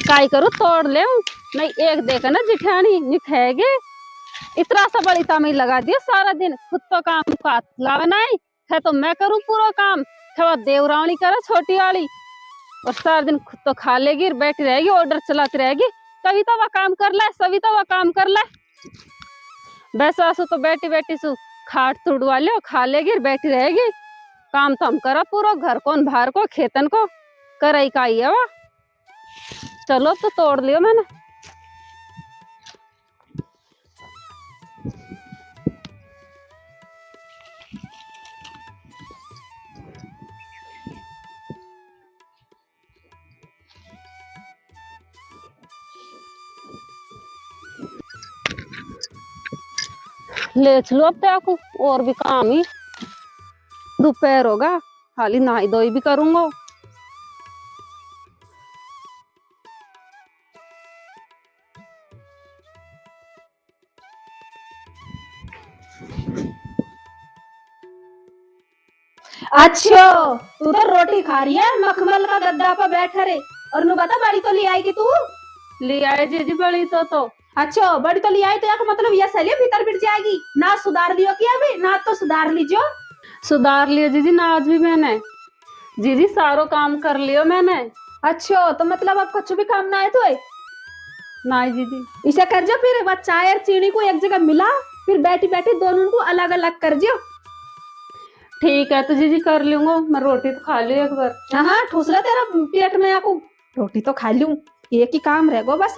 काय करूँ तोड़ ले नहीं। एक देखा ना जिठानी निठेगे इतना सा बड़ी तामी लगा दिया सारा दिन। खुद तो काम का लावे नहीं है तो मैं करूँ पूरा काम। थोड़ा देवरावनी करे छोटी वाली और सारा दिन खुद तो खा लेगी बैठी रहेगी ऑर्डर चलाती रहेगी। कभी तो वह काम कर ले सभी तो वह काम कर ले। वैसा सु तो बैठी बैठी सु खाट तुड़वा ले खा लेगी बैठी रहेगी। काम तो हम करा पूरा घर को बाहर को खेतन को करई का ही है वह। चलो तो तोड़ लियो मैंने। ले चलो अब तक और भी काम ही दोपहर होगा खाली नहाई धोई भी करूंगा। अच्छा तू तो रोटी खा रही है मखमल का गद्दा पर बैठ रे। और नु बता बड़ी तो ले आएगी तू। ले आए जी बड़ी तो अच्छा बड़ी तो ले आई तो यार मतलब ये सही भीतर बिट जाएगी ना। सुधार लियो कि अभी ना तो सुधार लीजियो। सुधार लियो जीजी ना आज भी मैंने जीजी सारो काम कर लियो मैंने। अच्छा तो मतलब अब कुछ भी काम ना है तो ना जीजी इसे कर जो फिर वह चाय और चीनी को एक जगह मिला फिर बैठी बैठी दोनों को अलग अलग कर जो। ठीक है तो जीजी कर लूंगा। मैं रोटी तो खा लियो एक बार। हाँ ठूस रहा तेरा पेट में आपको रोटी तो खा लूं एक ही काम रह गो बस।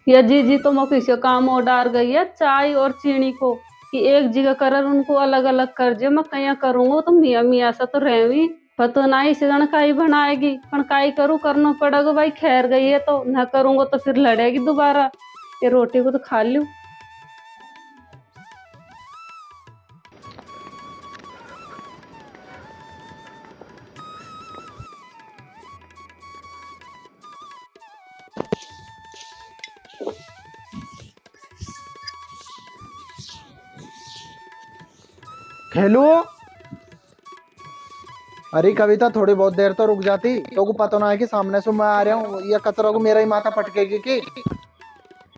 या जीजी तो मैं किसी काम और डाल गई है चाय और चीनी को कि एक जगह कर उनको अलग अलग कर जो। मैं कहीं करूंगा तो मियाँ मियाँ सा तो रहवी पता ना इसे जन काई बनाएगी पर काई करूँ करना पड़ेगा भाई। खैर गई है तो न करूंगा तो फिर लड़ेगी दोबारा। ये रोटी को तो खा लूं। खेलू। अरे कविता थोड़ी बहुत देर तो रुक जाती तो को पता ना है कि सामने से मैं आ रहा हूँ या कचरा को मेरा ही माथा पटकेगी कि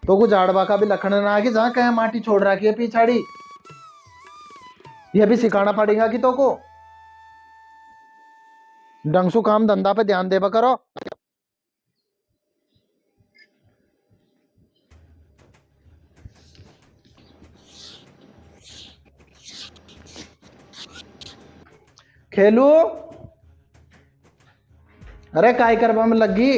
तो को झाड़वा का भी लखन ना है कि जहाँ कहीं माटी छोड़ रखी है पिछाड़ी। ये भी सिखाना पड़ेगा कि तो को ढंग से काम धंधा पे ध्यान देवा करो। खेलू। अरे काय करवा में लगी।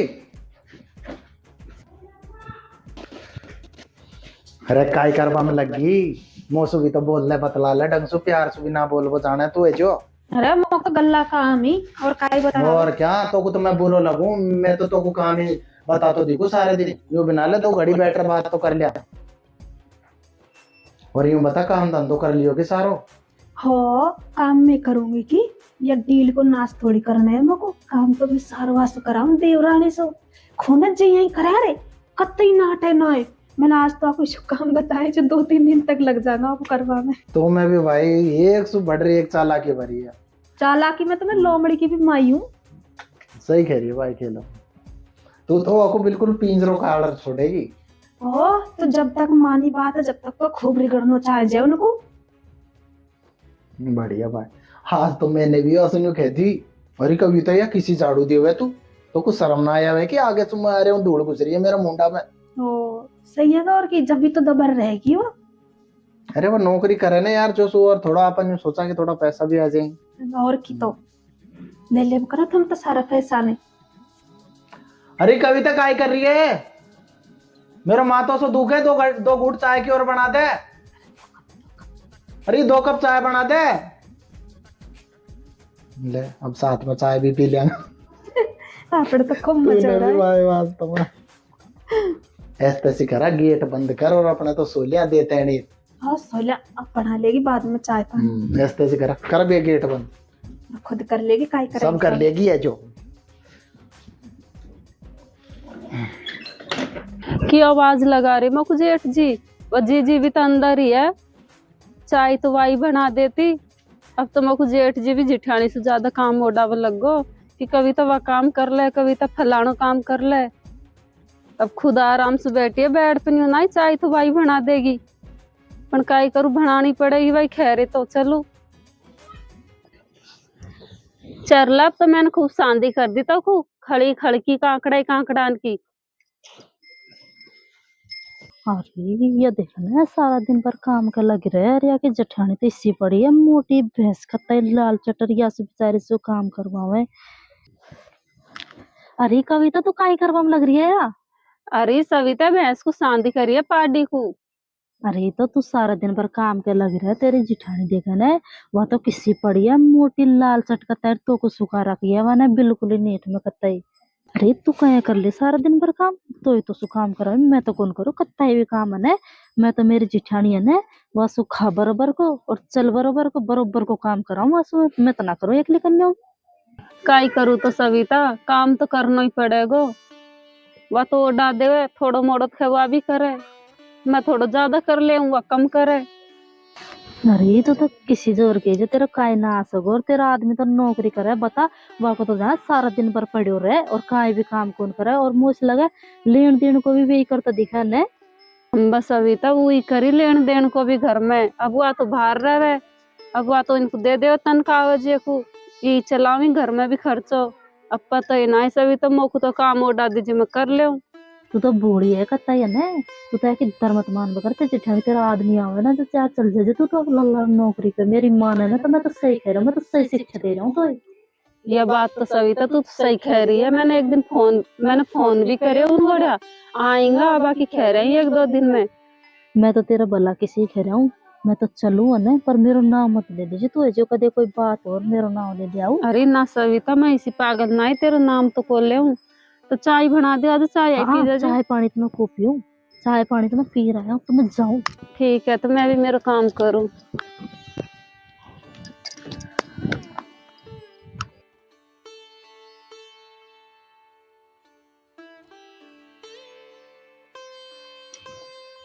अरे काय करवा में लगी मोसू भी तो बोल ले बतला ले ढंग से प्यार से भी ना बोल वो जाने तू है जो। अरे मो तो गल्ला काम ही और काय बता। और क्या तो को तो मैं बुरो लगूं मैं तो को काम ही बता तो देखो सारे दिन यूं बिना ले तो घड़ी बैठ बात तो कर लिया। और यूं बता काम धंधो कर लियो कि सारो। हो काम मैं करूंगी कि या डील को नाश थोड़ी करना है मको। काम तो मैं सारो वास्ते कराऊं देवरानी सो खोना जे यही करा रे कतई नाटे ना है। मैंने आज तो आपको काम बताया जो 2-3 दिन तक लग जाना आपको करवा में। तो मैं भी भाई एक सु बढ़ रही एक चालाकी भरी है। चालाकी में तो मैं लोमड़ी की भी माई हूँ। सही कह रही है भाई खेलो तू तो आपको बिल्कुल पिंजरों का ऑर्डर छोड़ेगी। ओ तो जब तक मानी बात है जब तक तो खूब रिगड़ना चाह जाए उनको। बढ़िया भाई। हाँ तो मैंने भी असुन कहती अरे कविता या किसी झाड़ू दिए हुए तू तो कुछ शर्म ना आया है कि आगे तुम आ रहे हो धूल घुस रही है मेरा मुंडा में। ओ सही है और की जब भी तो दबर रहेगी वो। अरे वो नौकरी करे ना यार जो सो और थोड़ा अपन सोचा कि थोड़ा पैसा भी आ जाएंगे। और की तो ले ले करो तुम तो सारा पैसा नहीं। अरे कविता काय कर रही है मेरा माथों से दुख है। दो घूट चाय की और बना दे। अरे 2 कप चाय बना दे। ले अब साथ में चाय भी पी लिया। आपड़ तो खूब मजा आ रहा है भाई वास्तव में ऐसे से करा गेट बंद कर और अपना तो सोलिया देते हैं नहीं। हाँ सोला अब पढ़ा लेगी बाद में चाय पानी। ऐसे से करा कर बे गेट बंद खुद कर लेगी काय करेगी सब कर लेगी है जो। की आवाज लगा रही मैं जेठ जी? वो जी भी तो अंदर ही है। चाय तो वाई बना देती। अब तो मैं जेठ जी भी जिठानी से ज्यादा काम ओडाव लगो कि कभी तो वह काम कर ले, कभी तो फलानो काम कर ले। अब खुद आराम से बैठी है बेड पे, नहीं ना चाय तो वाई बना देगी, पर काई करूँ बनानी पड़ेगी भाई। खैरे तो चलो चरला। अब तो मैंने खूब शांति कर दी, तो खूब खड़ी खड़की कांकड़ा कांकड़ान की। अरे ये देखा ना, सारा दिन भर काम का लग रहा है। अरे की जेठानी तो इसी पड़ी है, मोटी भैंस खत्ता लाल चटरिया से बेचारे से काम करवावे। अरे कविता तो काई करवाम लग रही है यार? अरे सविता भैंस को शांति करिए पार्टी को। अरे तो तू सारा दिन भर काम के लग रहा है, तेरी जिठानी देखा ना, वह तो किसी पड़ी है मोटी लाल चटकता तो को सुखा रखी है वह बिल्कुल ही नेट में कत्ता। अरे तू क्या कर ले सारा दिन भर काम? तो ही तो सु काम करा, मैं तो कौन करूँ कत्ता भी काम है ना। मैं तो मेरी जिठानी है ना, वह सुखा बरोबर को और चल बरोबर को काम कराऊँ, वह मैं तो ना करूँ एकली कन्या। काई करूँ तो सविता, काम तो करना ही पड़ेगा। वह तो ओडा देवे, थोड़ा मोड़ो खेवा भी करे। मैं थोड़ा ज्यादा कर ले, वह कम करे। अरे तो किसी जोर के जो तेरा काय ना आ सको, और तेरा आदमी तो नौकरी करे बता। वह को तो जहाँ सारा दिन भर पड़े रहे और काय भी काम कौन करे, और मुझे लगा लेन देन को भी वही करता दिखा ने। बस सविता वही करी लेन देन को भी घर में। अब वह तो बाहर रहे, अब वह तो इनको दे दे तनख्वाह को, ये चलावी घर में भी खर्चो। अब पता ही ना सविता, मोको तो काम ओडा दीजिए मैं कर ले। तू तो बूढ़ी है कत्ता है ना, तू तो है धर्मत मान बकर जेठानी तेरा आदमी आवे ना तो चार चल जाए। तू तो लल्ला नौकरी पे मेरी मान है ना, तो मैं तो सही कह रहा हूँ, मैं तो सही शिक्षा दे रहा हूँ। तो यह बात तो सविता तू सही कह रही है। मैंने एक दिन फोन भी करे उनको, आएंगा बाकी कह रहे हैं 1-2 दिन में। मैं तो तेरा भला किसी कह रहा हूँ, मैं तो चलू है पर मेरा नाम मत ले दीजिए। तू जो कदे कोई बात और मेरा नाम ले दिया। अरे ना सविता, मैं इसी पागल ना ही तेरा नाम तो खोल ले हूँ। तो चाय बना दे, आज चाय पी जा। चाय पानी तो मैं खूब पीऊं, चाय पानी तो मैं पी रहा हूँ, तो मैं जाऊँ। ठीक है, तो मैं भी मेरा काम करूँ।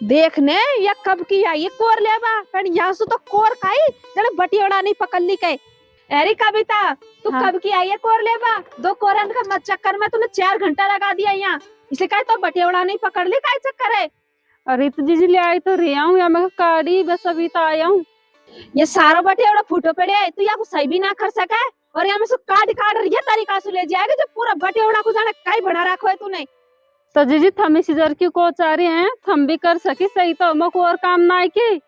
देखने या कब की आई ये कोर लेबा, पर यहाँ से तो कोर काई जने बटियोड़ा नहीं पकड़ ली कई। अरे कविता तू हाँ। कब की आई है कोर लेबा? 2 कोरन का मत चक्कर में तूने 4 घंटा लगा दिया यहाँ, इसलिए कहे तो बटियोड़ा नहीं पकड़ ली, काय चक्कर है? अरे तो जीजी ले आई तो रहा हूँ, या मैं काड़ी बस अभी तो आया हूँ। ये सारा बटियोड़ा फूटो पड़े है, तू यहाँ को सही भी ना कर सका है, और यहाँ में से काट ये तरीका से ले जाएगा जो पूरा बटियोड़ा को जाने काई बना रखो है तूने। तो जीजी थम इसी जर की को चाह रही हैं, थम भी कर सकी सही, तो मको और काम ना है की।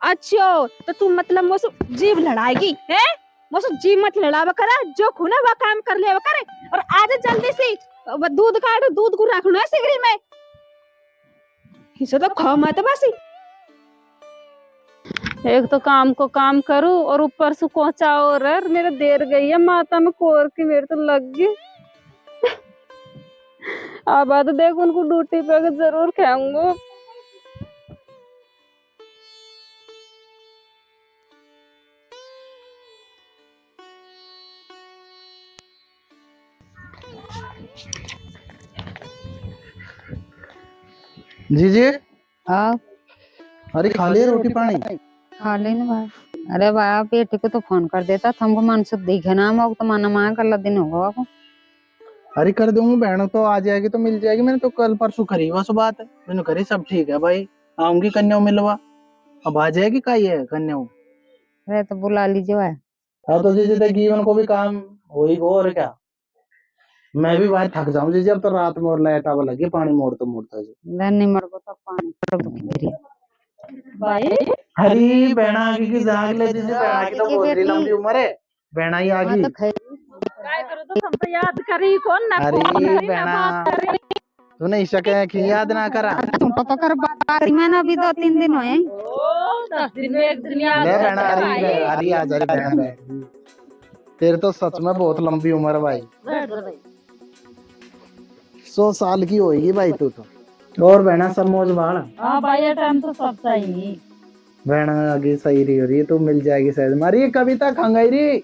अच्छा तो तू मतलब मुझसे जीव लड़ाएगी है? मुझसे जीव मत लड़ावा करा, जो खुना वह काम कर ले करे। और आज जल्दी से वो दूध काट, दूध को रखना है सिगरी में, किसे तो खा मत बसी। एक तो काम को काम करूँ और ऊपर से कोचा और मेरे देर गई है माता में कोर की, मेरे तो लग गई। अब तो देख उनको ड्यूटी पे जरूर खाऊंगा। जी जी। हाँ अरे खा लिया रोटी पानी? खा लेना भाई। अरे भाई बेटे को तो फोन कर देता, हमको मन से देखे ना, हम तो माना माँ कल दिन होगा आपको। अरे कर दूंगा, बहनों तो आ जाएगी तो मिल जाएगी। मैंने तो कल परसों करी बस बात है, मैंने करी सब ठीक है भाई, आऊंगी कन्या मिलवा। अब आ जाएगी का ये कन्या। अरे तो बुला लीजिए भाई। हाँ तो जी जी जीवन को भी काम हो ही गो, और क्या। मैं भी भाई थक जाऊं जी, अब तो रात में और लाइट आवा लगी, पानी मोड़ता जी। धन्य मर को तो पानी पर भाई हरी बहना आगे की जाग ले जी, बहना की तो बहुत ही लंबी उम्र है, बहना ही आगी। तो खाई काय करूँ तो सब तो याद करी कौन ना, अरे फोन करी ना बहना, बात करी। तूने ईशा के की याद ना करा? तुम तो कर बात मैंने अभी 2-3 दिन हुए। ओ 10 दिन में एक दिन याद ले करते बहना, भाई। हरी आ जा रही बहना। तेरे तो सच में बहुत लंबी उम्र भाई, 100 साल की होगी भाई तू तो। और बहना सब मौज भाड़? हाँ भाई ये टाइम तो सब चाहिए। बहना आगे सही रही हो रही है, तू मिल जाएगी शायद। मारी कविता खंगाई री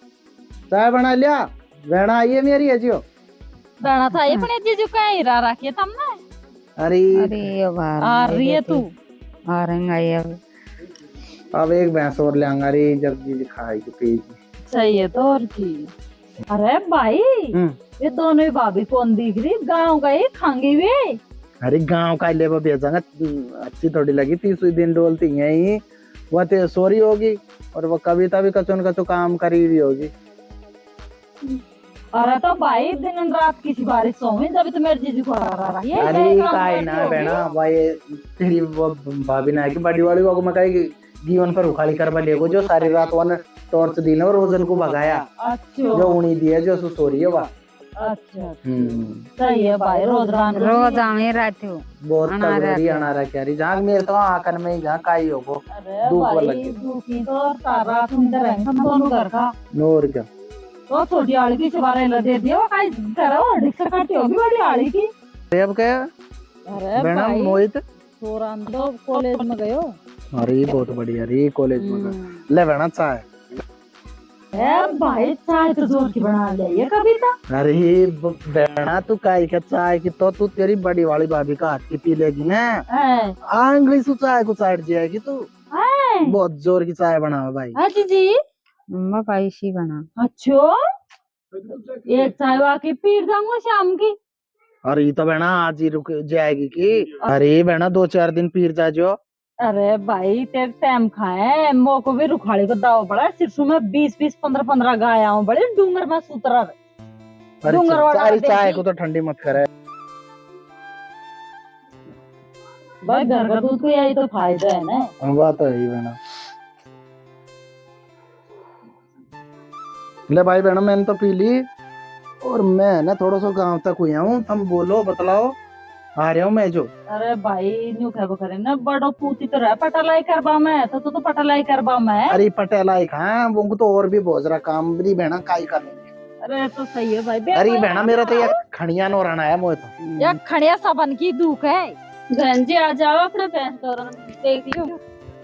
चाय बना लिया, बहना आई है मेरी अजियो। बना था ये पण जीजू का हीरा रखिए तुमने। अरे अरे अब आ रही है तू? आ रहेंगे अब एक भैंस और ले आऊंगा। अरे जब जी खाएगी पिएगी। सही है तो और की। अरे भाई ये दोनों ही भाभी कौन दिख रही? गाँव गई खांगी वे। अरे गांव का ले भेजांगा। अच्छी थोड़ी लगी 30 दिन डोलती यही। वह तो सोरी होगी और वो कविता भी कचुन कचु काम करी हुई होगी। अरे तो भाई दिन रात किसी बारिश सोई जब तो मेरे जीजू को आ रहा है। अरे काय ना बहना भाई तेरी वो भाभी ना की बड़ी वाली वो मैं कहेगी जीवन पर उखाली करवा लेगो जो सारी रात वन टॉर्च दी और रोजन को भगाया। अच्छा जो उनी दिया जो सोरी है वह। अच्छा सही है भाई। रोज आवे रहते हो। बहुत तगड़ी अनारा क्या रही जहाँ मेरे तो आंकन में ही जहाँ काई होगो धूप लगी दूसरी तो सारा तुम इधर रहेंगे हम दोनों घर का। नोर क्या तो छोटी आड़ी की सवारे दे दिया काई करो रिक्शा काटी होगी बड़ी आड़ी की। अब क्या अरे बहना भाई मोहित सोरान तो कॉलेज में गयो। अरे बहुत बढ़िया रे कॉलेज में ले बहना चाय। भाई चाय तो जोर की बना लिया कविता। अरे बहना तू काई का चाय की तो तू तेरी बड़ी वाली भाभी का हाथ की पी लेगी ना आंगली से चाय को चाट जाएगी तू। बहुत जोर की चाय बनाओ भाई। हाँ जी मम्मा पाइसी बना। अच्छा एक चाय वाकी पी जाऊंगा शाम की। अरे ये तो बहना आज ही रुक जाएगी की। अरे बहना 2-4 दिन पीर जा जो। अरे भाई तेरे टाइम खाए मो को भी रुखाड़ी को दाव पड़ा सिरसू में 20-20 15-15 गाय आऊं बड़े डूंगर में सूतरा डूंगर वाला चाय को तो ठंडी मत करे भाई घर का दूध को यही तो फायदा है ना। बात तो यही बहना। ले भाई बहना मैंने तो पी ली और मैं ना थोड़ा सा गांव तक हुआ हूँ। तुम बोलो बतलाओ आ रहा हूँ मैं जो। अरे भाई न्यू खेबो करे ना बड़ो पूती तो रहा पटलाई करबा मैं तो पटलाई करबा मैं। अरे पटेलाई खा वो तो और भी बहुत जरा काम भी बहना काई का नहीं। अरे तो सही है भाई। अरे बहना मेरा तो यार खड़िया नो रहना है मोए तो या खड़िया साबन की दुख है। बहन जी आ जाओ अपने भैंस देख लियो।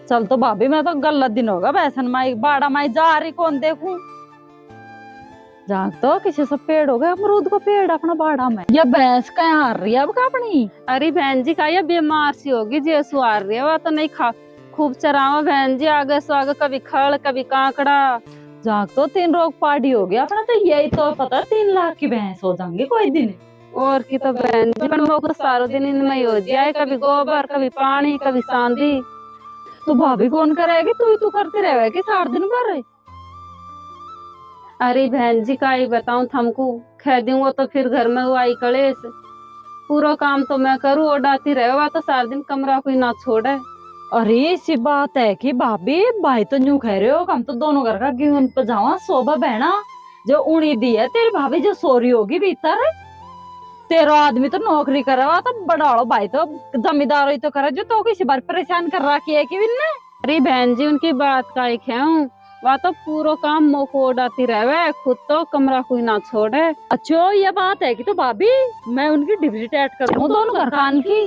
चल तो भाभी मैं तो गलत दिन होगा बैसन माई बाड़ा माई जा रही कौन देखूं। जाग तो किसी से पेड़ हो गया अमरूद को पेड़ अपना बाड़ा में। ये भैंस कहाँ हार रही है अब का अपनी? अरे बहन जी का ये बीमार सी होगी जैसू आ रही है वह तो नहीं खा खूब चरावा बहन जी आगे सो आगे कभी खड़ कभी कांकड़ा। जाग तो 3 रोग पार्टी हो गया अपना तो यही तो पता 3 लाख की भैंस हो जाएंगी कोई दिन। और की तो बहन जी पर मोको सारो दिन इनमें ही हो जाए कभी गोबर कभी पानी कभी सांदी। तो भाभी कौन करेगी तू करती रहेगी सारा दिन भर। अरे बहन जी का ही बताऊं थमको कह दूंगा तो फिर घर में वो आई कलेश पूरा काम तो मैं करूँ और डाती रहे तो सारा दिन कमरा कोई ना छोड़े। अरे ऐसी बात है कि भाभी भाई तो न्यू कह रहे हो हम तो दोनों घर का गेहूं पे जावा शोभा बहना जो उड़ी दी है तेरी भाभी जो सोरी होगी भीतर। तेरा आदमी तो नौकरी करवा तो बड़ा भाई तो जमींदार ही तो करे जो तो किसी बार परेशान कर रखी है कि बिन्ने। अरे बहन जी उनकी बात का ही खेऊं वह तो पूरा काम मोको उड़ाती रहे खुद तो कमरा कोई ना छोड़े। अच्छा ये बात है कि तो भाभी मैं उनकी डिग्री टैट कर दूं दोनों घर कान की।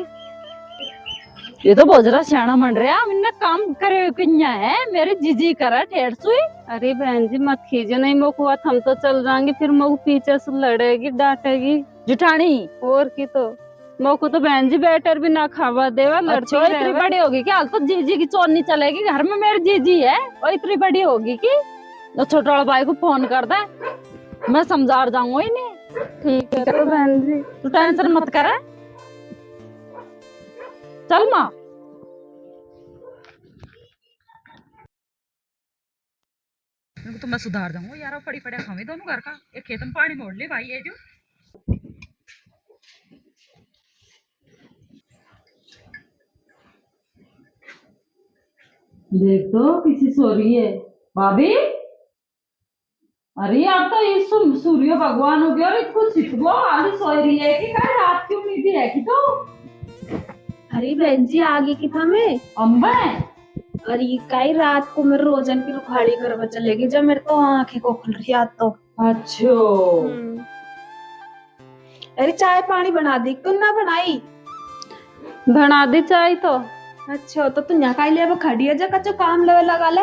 ये तो बहुत जरा सियाना मन रहा मैंने काम करे किन्या है मेरे जीजी करा ठेर सुई। अरे बहन जी मत खींचे नहीं मोको हम तो चल जाएंगे फिर मोको पीछे से लड़ेगी डांटेगी जिठानी। और की तो मोको तो बहन जी बेटर भी ना खावा देवा लड़ती अच्छा इतनी बड़ी होगी क्या? तो जीजी की चोरनी चलेगी घर में मेरी जीजी है और इतनी बड़ी होगी कि तो छोटा वाला भाई को फोन कर दे मैं समझा जाऊंगा ही नहीं। ठीक है तो बहन जी तू टेंशन मत कर चल माँ। तो मैं सुधार दूंगा यार पड़ी पड़े खावे दोनों घर का एक खेत में पानी मोड़ ले भाई ये जो। देख तो किसी सो रही है भाभी। अरे आप तो इस सूर्य भगवान हो गया और इसको छिपको आगे सो रही है कि क्या रात की उम्मीद है कि तो। अरे बहन जी आगे की था मैं अम्बा अरे कई रात को मेरे रोजन की रुखाड़ी करवा चलेगी जब मेरे तो आंखें को खुल रही आज तो। अच्छा अरे चाय पानी बना दी क्यों ना बनाई? बना दी चाय तो। अच्छा तो तू यहाँ का ले खड़ी है जगह जो काम लेवे लगा ले।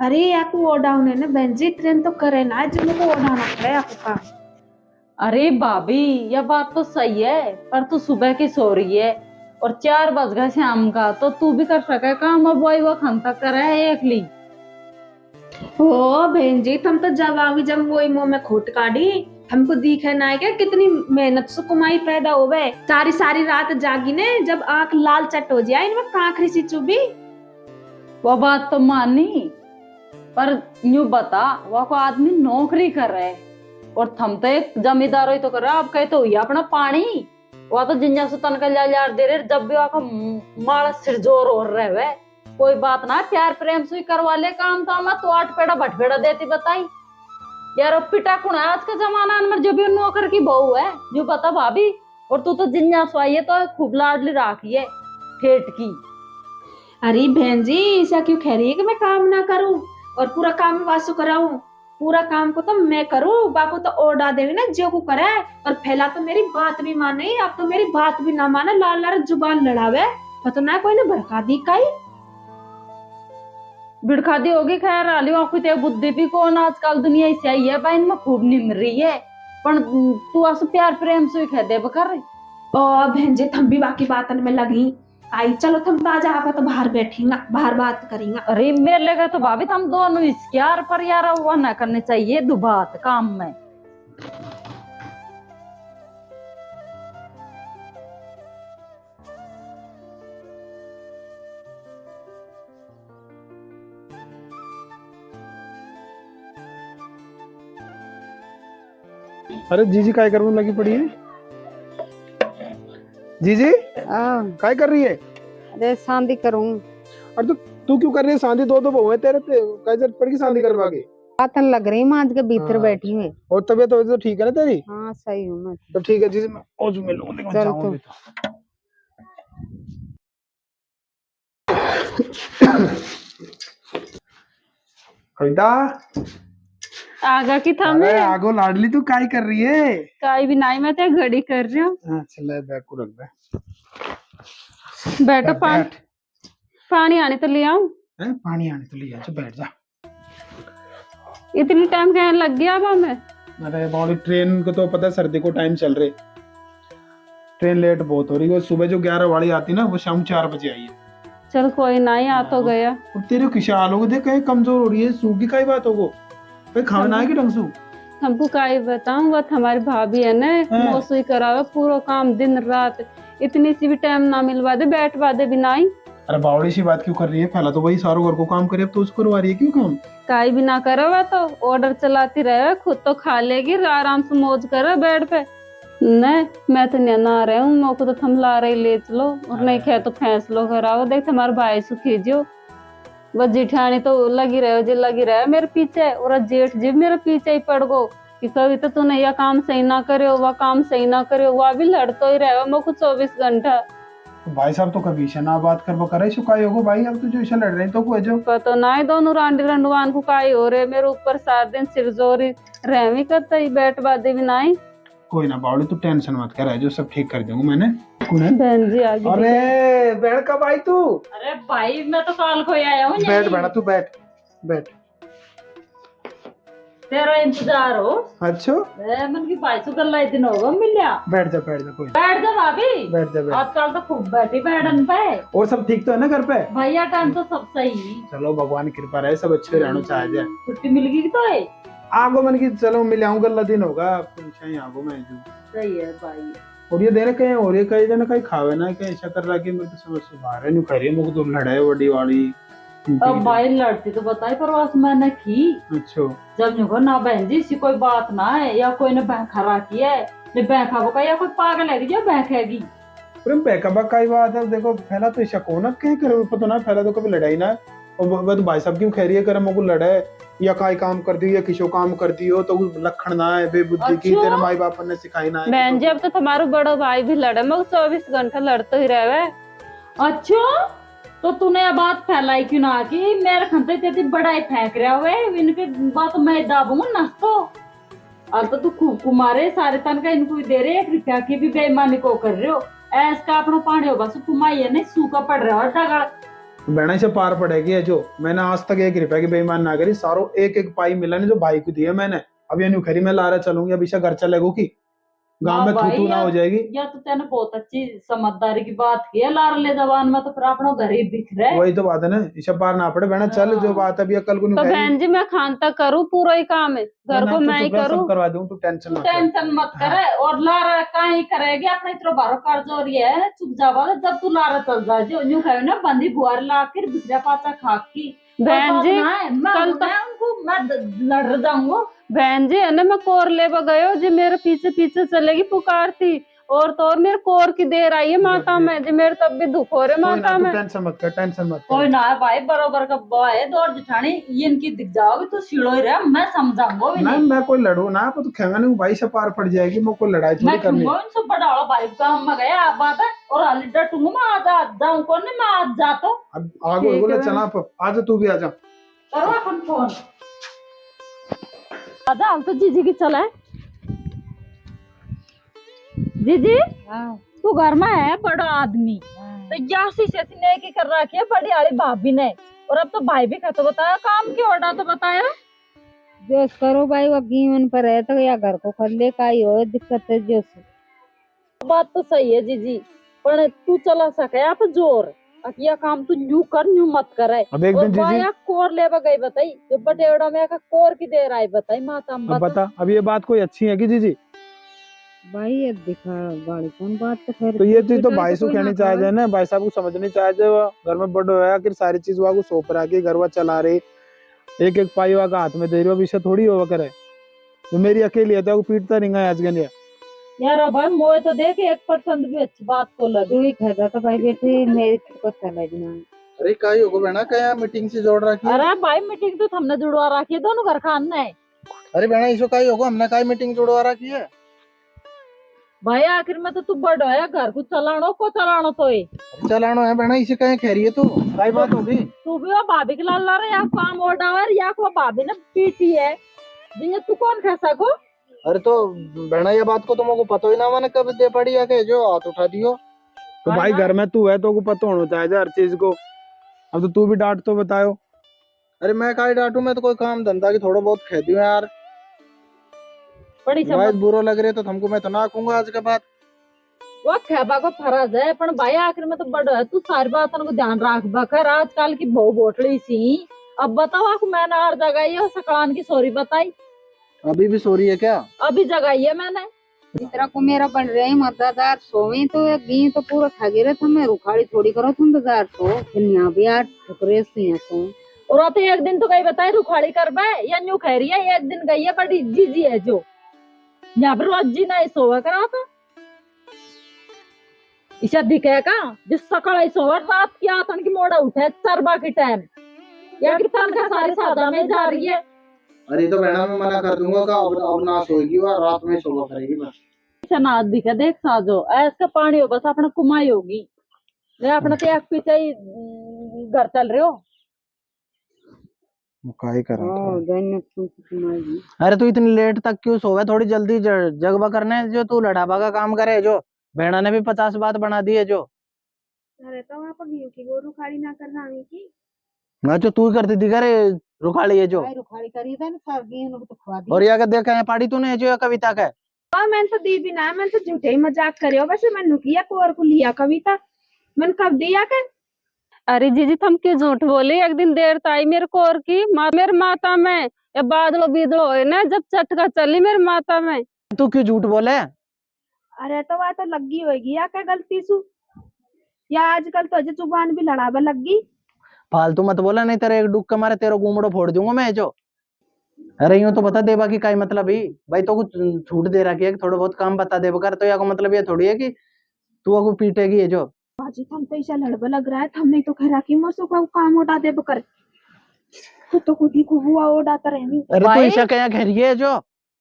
अरे याकू वो डाउन है ना बहन जी ट्रेन तो करे ना जो मेरे को वो डाउन है याकू का। अरे भाभी, यह बात तो सही है, पर तू सुबह की सो रही है और 4 बज गए शाम का, तो तू भी कर सके काम। अब वही वो खंता करे है एक ली। ओ बहन जी, तुम तो जब आओगी जब वही मुंह में खोट काटी। हमको दिखे ना है क्या कितनी मेहनत से कमाई पैदा हो गए। सारी सारी रात जागी ने, जब आंख लाल चट हो जाए इनमें कांखरी सी चुभी। वो बात तो मानी, पर यूं बता, वो को आदमी नौकरी कर रहे और थम तो एक जमींदार ही तो कर रहा। अब कहे तो हुई अपना पानी, वो तो जिंजा सुतन का जा दे रहे, जब भी वहाँ माड़ा सिरजोर हो रहे वे। कोई बात ना, प्यार प्रेम से ही करवा ले काम। तो मैं तो 8 पेड़ा भटपेड़ा देती बताई यार। अब पिटा कुण है आज का जमाना में, जो भी नौकर की बहू है। जो बता भाभी, और तू तो जिंजा सुई है तो खूब लाडली राखी है ठेठ की। अरे बहन जी, ऐसा क्यों कह रही है कि मैं काम ना करूं और पूरा काम वासु कराऊं? पूरा काम को तो मैं करूं, बाको तो ओडा देवी ना जो को करे। और पहला तो मेरी बात भी माने, अब तो मेरी बात भी ना माने, लाल लाल जुबान लड़ावे। पता ना कोई ने भड़का दी काई। बिड़खादी होगी खैर आली ते बुद्धि भी कौन आजकल दुनिया ऐसी आई है भाई, इनमें खूब निम रही है। पण तू आसु प्यार प्रेम से कह दे बकर। ओ बहन जी, थम भी बाकी बातन में लगी। आई चलो थम ताजा आप तो बाहर बैठेंगा, बाहर बात करेंगे। अरे मेरे लगे तो भाभी हम दोनों इसके यार, पर यार वो ना करने चाहिए दुबात काम में। अरे जीजी काय करने लगी पड़ी है? जीजी काय कर रही है? अरे शादी करूं। और तू क्यों कर रही है शादी? दो बहू है तेरे पे, काय जरूरत पड़ेगी शादी करवा के? बातन लग रही माँ के भीतर हाँ। बैठी हुई। और तबीयत तो ठीक है ना तेरी? हाँ सही हूँ मैं। तो ठीक है जीजी, मैं ओजू में लूं, देखो चल जाऊं तू। अभी तो। कविता, आगा की था अरे मैं आगो लाडली, तू काय कर रही है? काई भी नहीं, मैं तो घड़ी कर रही हूँ। हाँ चल, बैग को रख दे। बैठो, पानी बैठ। पानी आने तो ले आऊं। हैं? पानी आने तो लिया, चल बैठ जा। इतनी टाइम कहने लग गया अब हमें। अरे बॉडी, ट्रेन को तो पता है सर्दी को टाइम चल रहे, ट्रेन लेट बहुत हो रही है। वो सुबह जो 11 वाली आती ना, वो शाम 4 बजे आई है। चल कोई नहीं, आ तो गया। और तेरे खुशहाल हो देख, कहीं कमजोर हो रही है, सूखी काय बात होगो, कहीं खाना है कि ढंग से? हमको काई बताऊं, वो हमारी भाभी है ना, हाँ। मौसू करावे पूरा काम दिन रात। इतनी सी भी टाइम ना मिलवा दे, बैठवा दे भी नहीं। अरे बावड़ी सी बात क्यों कर रही है? पहला तो वही सारो घर को काम करे, अब तो उसको करवा रही है क्यों काम? काई भी ना करे, वह तो ऑर्डर चलाती रहे, खुद तो खा लेगी, आराम से मौज करे बेड पे। नहीं, मैं तो नहीं ना रहा हूँ, मौको तो थम ला रही ले चलो, और नहीं खे तो फैसलो कराओ। देख हमारे भाई से खींचो, वो जिठानी तो लगी रहे जी, लगी रहे मेरे पीछे, और जेठ जी मेरे पीछे ही पड़ गो कि कभी तो तूने यह काम सही ना करे, वह काम सही ना करे, वह भी लड़तो ही रहे मुझको 24 घंटा। तो भाई साहब तो कभी ना बात कर करे चुकाई होगो भाई, अब तुझे ऐसा लड़ रहे तो को जो पता नहीं, दोनों रांडी रंडवान को काई हो रहे मेरे ऊपर, सारा दिन सिरजोरी रहमी करता ही, बैठ बादे भी नहीं। कोई ना बावड़ी, तू टेंशन मत कर, जो सब ठीक कर दूंगा मैंने। कौन है? बहन जी आगे। अरे बैठ कब आई तू? अरे भाई मैं तो काल को ही आया हूँ। बैठ बेटा, तू बैठ बैठ। तेरा इंतजार हो। अच्छा मन की भाई से गल्ला दिन होगा मिलिया। बैठ जा बैठ जा, कोई बैठ जा भाभी, बैठ जा बैठ। आजकल तो खूब बैठी बैठन पे। और सब ठीक तो है ना घर पे? भैया टाइम तो सब सही। चलो भगवान की कृपा रहे, सब अच्छे रहना चाहिए। छुट्टी मिल गई तो है। आगो मन की, चलो मिल आऊंगा, अगला दिन होगा आगो मैं जो। सही है भाई। और ये देने कहीं, और ये कहीं देना कहीं खावे ना, कहीं ऐसा कर रहा कि मेरे को समझ से बाहर है, नहीं खा रही है मुझे तो लड़ाई बड़ी वाली। अब भाई लड़ती तो बताई, पर वास मैंने की। अच्छा जब नुको ना बहन जी सी कोई बात ना है, या कोई ने बैंखा रखी है, ने बैंखा को या कोई पागल है जो बैंखेगी। प्रेम पैका का ही बात है। देखो पहला तो शक हो ना, कहीं करे पता ना, पहला तो कभी लड़ाई ना। और वह तो भाई साहब क्यों खैर ये करे मुझको लड़े, या काई काम कर दियो या किसो काम कर दियो, तो लखन ना है बेबुद्धि की, तेरे माई बाप ने सिखाई ना है। बहन जी अब तो तुम्हारा बड़ो भाई भी लड़े, मगर 24 घंटा लड़ते ही रहे। अच्छा तो तूने ये बात फैलाई क्यों ना कि मेरे खंते तेरी बड़ाई फेंक रहा हुए, इनके बात मैं दाबूंगा नस्तो। अब तो तू खूब कुमारे सारे तन का इनको दे रहे, 1 रुपया की भी बेईमानी को कर रहे हो। ऐस का अपना पानी हो बस कुमाई है नहीं, सूखा पड़ रहा है डगड़। बहना से पार पड़ेगी है जो, मैंने आज तक 1 रुपया की बेईमान ना करी, सारो एक एक पाई मिला नहीं जो भाई को दिया मैंने। अब ये न्यू खरी मैं ला रहा चलूंगी, अब इसे घर चलेगो की गांव में भाई थू ना हो जाएगी। या तो तेने बहुत अच्छी समझदारी की बात की है, लाडले जबान में तो फिर अपना घर ही दिख रहा है। वही तो बात है ना, इसे पार ना पड़े बहना। चल जो बात अभी कल को तो नहीं बहन जी मैं खान तक करूँ, पूरा ही काम है घर को मैं ही सब करूँ। करवा दूं, तू टेंशन तू मत कर। टेंशन मत करे। और लारा कहीं करेगी अपने इतना बारो कर्ज और ये है चुप जावा। जब तू लारा चल जाए जो यूं कहे ना बंदी बुआर ला कर बिखरा पाचा खाक की बहन जी मैं कल तो उनको मैं लड़ जाऊंगा। बहन जी है ना, मैं कोर ले गयो जी, मेरे पीछे पीछे चलेगी पुकारती, और तो और मेरे कोर की देर आई है माता में जी, मेरे तब भी दुख हो रहे कोई ना, माता तू में। टेंशन मत कर, टेंशन मत कोई कर। ना है भाई, बरोबर का बॉय है दौड़ जिठानी ये इनकी दिख जाओगी तो सीढ़ो ही रहा, मैं समझाऊंगा भी ना नहीं। मैं कोई लड़ू ना, तो खेंगा नहीं भाई से पार पड़ जाएगी। मैं कोई लड़ाई थोड़ी मैं करनी। कहूंगा इनसे बड़ा भाई काम में गया आप बात है और हाली डटूंगा मैं आज जाऊं कौन नहीं मैं आज जाता हूं। अब आगे ठीक बोले है। चला, आज तू भी आ जा। करो अपन फोन। आजा हम तो जीजी की चला है। जीजी तू घर में है बड़ा आदमी, तो यासी से ने की कर रखी है बड़ी वाली भाभी ने, और अब तो भाई भी खत्म बताया काम की ऑर्डर तो बताया। जो करो भाई वो जीवन पर है तो या घर को कर ले का ही हो दिक्कत है जो बात तो सही है जीजी, पर तू चला सके आप जोर अकिया काम तू न्यू कर न्यू मत करे। अब एक और दिन जीजी, बाया कोर ले गई बताई जो बटेड़ा में का कोर की देर आई बताई माता अब बता, अब ये बात कोई अच्छी है कि जीजी? भाई ये दिखा गाड़ी कौन बात तो फिर तो ये चीज तो पिटाई भाई से कोई ना कहनी चाहिए ना, भाई साहब को समझनी चाहिए। वो घर में बड़ो है, आखिर सारी चीज वो सौंप रहा कि घर वा चला रही, एक एक पाई का हाथ में दे रही हो, विषय थोड़ी होगा करे। तो मेरी अकेली है तो वो पीटता नहीं है आज गन। यार भाई मोए तो देख 1% भी अच्छी बात को लगी। तू ही कहता तो भाई बेटे मेरे को चला देना। अरे काय होगा बहना, क्या मीटिंग से जोड़ रखी है? अरे भाई मीटिंग तो हमने जुड़वा रखी है दोनों घर खान है। अरे बहना इसको काय होगा, हमने काय मीटिंग जोड़वा रखी है? भाई आखिर में तो तू बड़ है, घर को चलानो को चलानो तो है। चलानो है बहना, इसे कहीं खैरी है तू, काय बात होगी? तू भी वो भाभी के लाल रहा या काम ओडावर या को भाभी ने पीटी है जी, तू कौन कह सको? अरे तो बहना ये बात को तुमको पता ही ना, मैंने कब दे पड़ी है के जो हाथ उठा दियो। तो भाई घर में तू है तो को पता होना चाहिए हर चीज को। अब तो तू भी डांट तो बतायो। अरे मैं काय डांटू, मैं तो कोई काम धंधा की थोड़ा बहुत कह दियो यार। बड़ी शायद समझ बुरा लग रहे तो तुमको मैं तो ना कहूंगा आज के बाद। वो खेबा को फरज है, पर भाई आखिर में तो बड़ है, तू सारी बातों को ध्यान रख बकर आजकल की बहु बोटली सी। अब बताओ आपको मैंने हर जगह ये सकड़ान की सॉरी बताई, अभी भी सो रही है क्या? अभी जगाई है मैंने। इतना को मेरा बन रहे मददार सोवे तो गी तो पूरा खगे रहे मैं रुखाड़ी थोड़ी करो तुम बाजार सो यहाँ भी यार ठुकरे से सो। और तो एक दिन तो कहीं बताई रुखाड़ी कर बे या न्यू कह रही है, एक दिन गई है बड़ी जीजी है जो यहाँ पर रोज जी नहीं सोवा करा था इसे दिखे का जिस सकाळ सोवा रात की आतन की मोड़ा उठे चरबा की टाइम या कि तन का सारी सादा में जा रही है। अरे तो बहना मैं मना कर दूंगा का, अब ना सोएगी वो, रात में सोवा करेगी बस। इसे ना दिखे देख साजो ऐस का पानी हो बस अपना कुमाई होगी, मैं अपना तो एक पीछे ही घर चल रहे हो। काय करा हाँ अरे तू इतनी लेट तक क्यों सोवे, थोड़ी जल्दी जगवा करने जो तू लड़ाबा का काम करे। जो बहना ने भी 50 बात बना दी है जो। अरे तो आप घी की वो रुखाड़ी ना करना है की मैं जो तू ही करती थी करे रुखाड़ी है जो। रुखाड़ी करी था ना सर्दी उनको तो खवा दी। और ये देखा है पाड़ी तूने जो कविता का मैंने तो दी भी ना, मैंने तो झूठे ही मजाक करियो वैसे मैंने किया कोर को लिया कविता मैंने कब दिया कर। अरे जीजी तुम क्यों झूठ बोली, एक दिन देर ताई मेरे कोर की मेरे माता में या बादलो बीदलो हो ना जब चटका चली मेरे माता में। तू क्यों झूठ बोले? अरे तो वह तो लगी होगी या क्या गलती सु, या आजकल तो अजय जुबान भी लड़ावे लगी। फालतू मत बोला, नहीं तेरे एक डुक के मारे तेरा गुमड़ो फोड़ दूंगा मैं जो। अरे यूं तो बता देबा की काय मतलब ही भाई, तो कुछ छूट दे रखी है थोड़ा बहुत काम बता देबा कर, तो या को मतलब ये थोड़ी है कि तू अगो पीटेगी ये जो। बाजी थम तो ऐसा लड़बे लग रहा है, हमने तो खरा की मसो का काम उठा दे बकर तू तो खुद ही खूब हुआ उड़ाता रहनी। अरे तू ऐसा क्या कह रही है जो,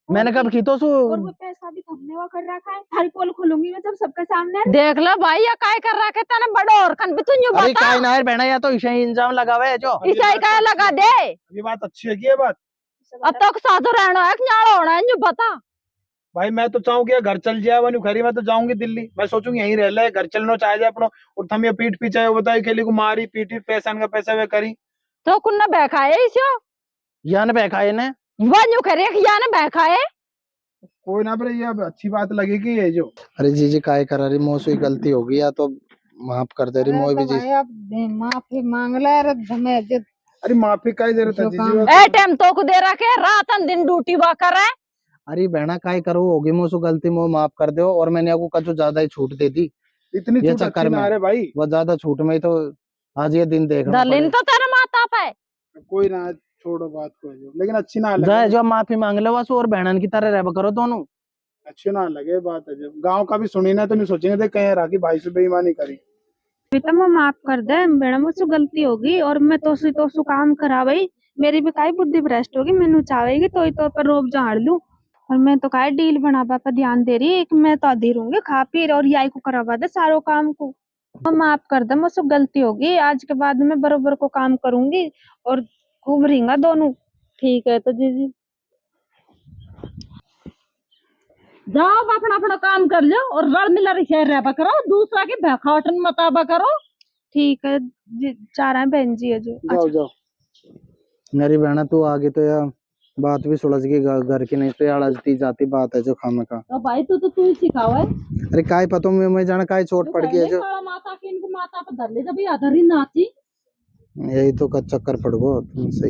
मैंने कब की तो सु। और वो पैसा भी हमने वो कर रखा है, थारी पोल खोलूंगी मैं जब सबके सामने। देख लो भाई या काय कर रहा है ना बड़ो और कन भी तू न्यू अरे बता काय ना है बहना, या तो इसे इंजाम लगावे है जो। इसे काय लगा दे। ये बात अच्छी है कि ये बात अब तक साधु रहना है न्याड़ा होना है न्यू बता। भाई मैं तो चाहूँ कि घर चल जाए वनु खरी, मैं तो जाऊंगी दिल्ली, मैं सोचूंगी यहीं रह ले, घर चलना चाहे जाए अपनो। और थम ये पीठ पीछे बताई खेली को मारी पीटी पैसा का पैसा वे करी तो कुन्ना बैखाए इसो या ने बैखाए ने वन न्यू करे या ना बैखाए कोई ना, पर ये अब अच्छी बात लगेगी ये जो। अरे जीजी काय करा रही, मोह से गलती होगी या तो माफ कर दे रही अरे मोह तो भी जी। भाई अब माफी मांग ले। अरे हमें जो अरे माफी का ही जरूरत है जो जीजी। काम ए टाइम तो को दे रखे रात अन दिन ड्यूटी वा करे। अरे बहना काय करो, होगी मोह से गलती, मोह माफ कर दो। और मैंने आपको कछु ज्यादा ही छूट दे दी इतनी ये छूट चक्कर अच्छी में। ना रहे भाई। वो ज्यादा छूट में ही तो आज ये दिन देखना दलिन पड़े। तो तेरा माता पे। कोई ना, छोड़ो बात को जो, लेकिन अच्छी ना लगे। जाए जो माफी मांग ले बस, और बहनन की तरह रह करो दोनों। अच्छी ना लगे बात है जब गांव का भी सुनी ना तो नहीं सोचेंगे देख कहीं राखी भाई से बेईमानी करी। बेटा मैं माफ कर दे मैडम, मुझसे गलती होगी और मैं तो सु काम करा भाई। मेरी भी काई बुद्धि भ्रष्ट होगी, मैनू चाहेगी तो पर रोब झाड़ लूं। और मैं तो काई डील बनावा पर ध्यान दे रही एक, मैं तो अधीर होंगे खा पी और याई को करवा दे सारो काम को। मैं माफ कर दे, मुझसे गलती होगी, आज के बाद मैं बरोबर को काम करूंगी और खूब रहेंगा दोनों। ठीक है तो जीजी जाओ अपना अपना काम कर लो और रल मिला शहर रह करो, दूसरा के भखावटन मत आबा करो। ठीक है चाह रहे हैं बहन जी है जो। जाओ जाओ। मेरी बहना तू आगे तो यार बात भी सुलझ गई घर की, नहीं तो यार अड़ती जाती बात है जो खामे का। तो भाई तू ही सिखावे। अरे काय पता मैं जाना काय चोट पड़ गई है जो। काला माता की इनको माता पर धर ले जब ये अधर ही नाची। यही तो का चक्कर पड़ गो तुम सही।